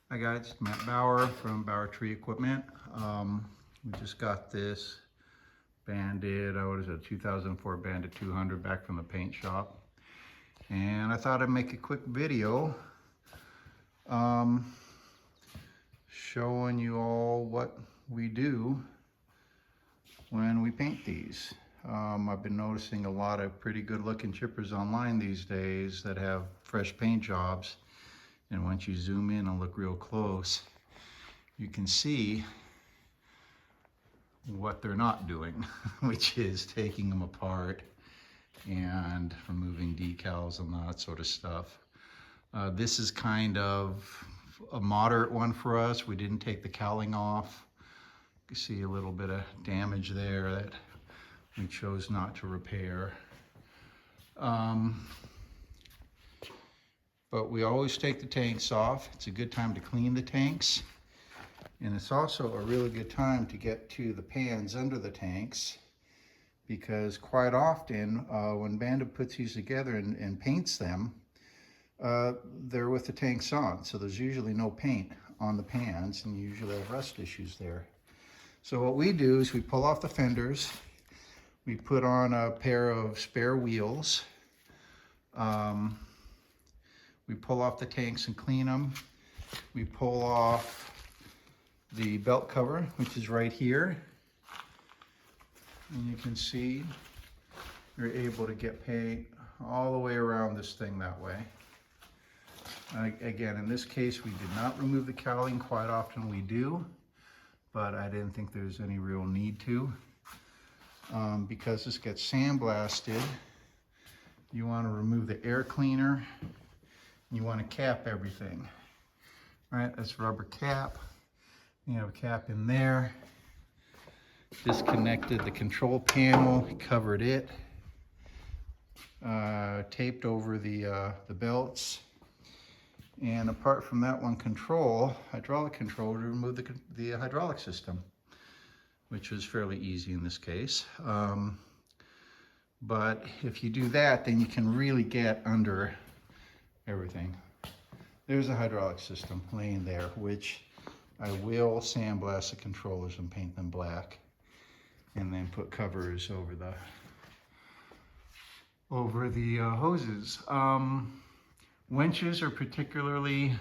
Hi guys, Matt Bauer from Bauer Tree Equipment. We just got this Bandit, what is it, 2004 Bandit 200 back from the paint shop. And I thought I'd make a quick video showing you all what we do when we paint these. I've been noticing a lot of pretty good looking chippers online these days that have fresh paint jobs. And once you zoom in and look real close, you can see what they're not doing, which is taking them apart and removing decals and that sort of stuff. This is kind of a moderate one for us. We didn't take the cowling off. You see a little bit of damage there that we chose not to repair. But we always take the tanks off. It's a good time to clean the tanks. And it's also a really good time to get to the pans under the tanks, because quite often when Bandit puts these together and paints them, they're with the tanks on. So there's usually no paint on the pans and you usually have rust issues there. So what we do is we pull off the fenders, we put on a pair of spare wheels, we pull off the tanks and clean them. We pull off the belt cover, which is right here. And you can see you're able to get paint all the way around this thing that way. Again, in this case, we did not remove the cowling. Quite often we do, but I didn't think there's any real need to. Because this gets sandblasted, you want to remove the air cleaner. You want to cap everything. All right, that's rubber cap. You have a cap in there. Disconnected the control panel, covered it, taped over the belts. And apart from that one hydraulic control, to remove the hydraulic system, which was fairly easy in this case. But if you do that, then you can really get under everything. There's a hydraulic system laying there, which I will sandblast the controllers and paint them black, and then put covers over the hoses. Winches are particularly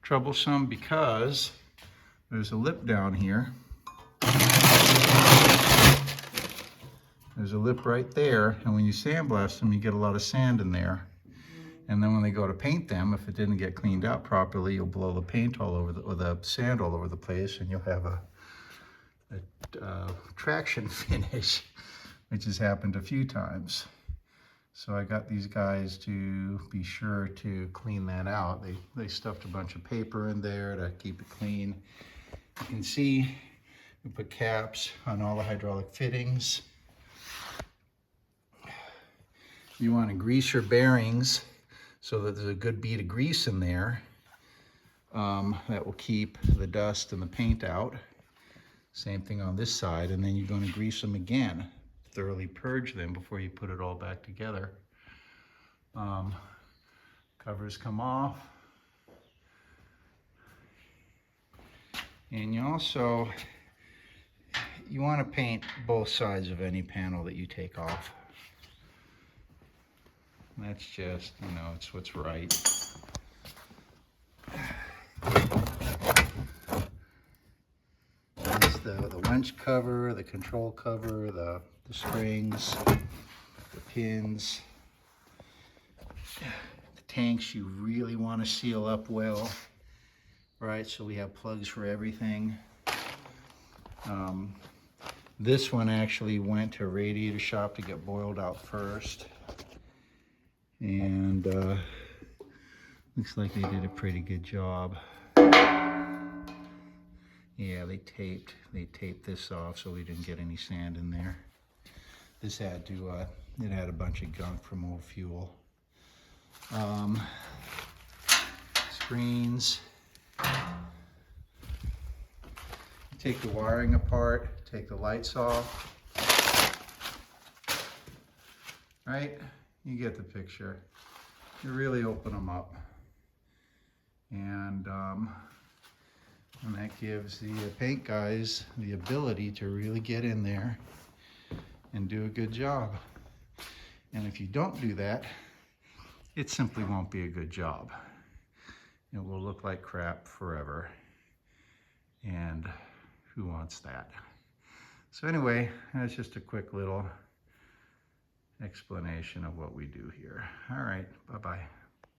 troublesome because there's a lip down here. There's a lip right there, and when you sandblast them, you get a lot of sand in there. And then when they go to paint them, if it didn't get cleaned out properly, you'll blow the paint all over, or the sand all over the place, and you'll have a traction finish, which has happened a few times. So I got these guys to be sure to clean that out. They stuffed a bunch of paper in there to keep it clean. You can see we put caps on all the hydraulic fittings. You want to grease your bearings so that there's a good bead of grease in there. That will keep the dust and the paint out. Same thing on this side, and then you're going to grease them again. Thoroughly purge them before you put it all back together. Covers come off. And you want to paint both sides of any panel that you take off. That's just, it's what's right. That's the winch cover, the control cover, the strings, the pins. The tanks you really want to seal up well, right? So we have plugs for everything. This one actually went to a radiator shop to get boiled out first. And looks like they did a pretty good job. Yeah, they taped this off so we didn't get any sand in there. This had to, it had a bunch of gunk from old fuel. Screens. Take the wiring apart, take the lights off. Right? You get the picture. You really open them up. And that gives the paint guys the ability to really get in there and do a good job. And if you don't do that, it simply won't be a good job. It will look like crap forever. And who wants that? So anyway, that's just a quick little explanation of what we do here. All right, bye-bye.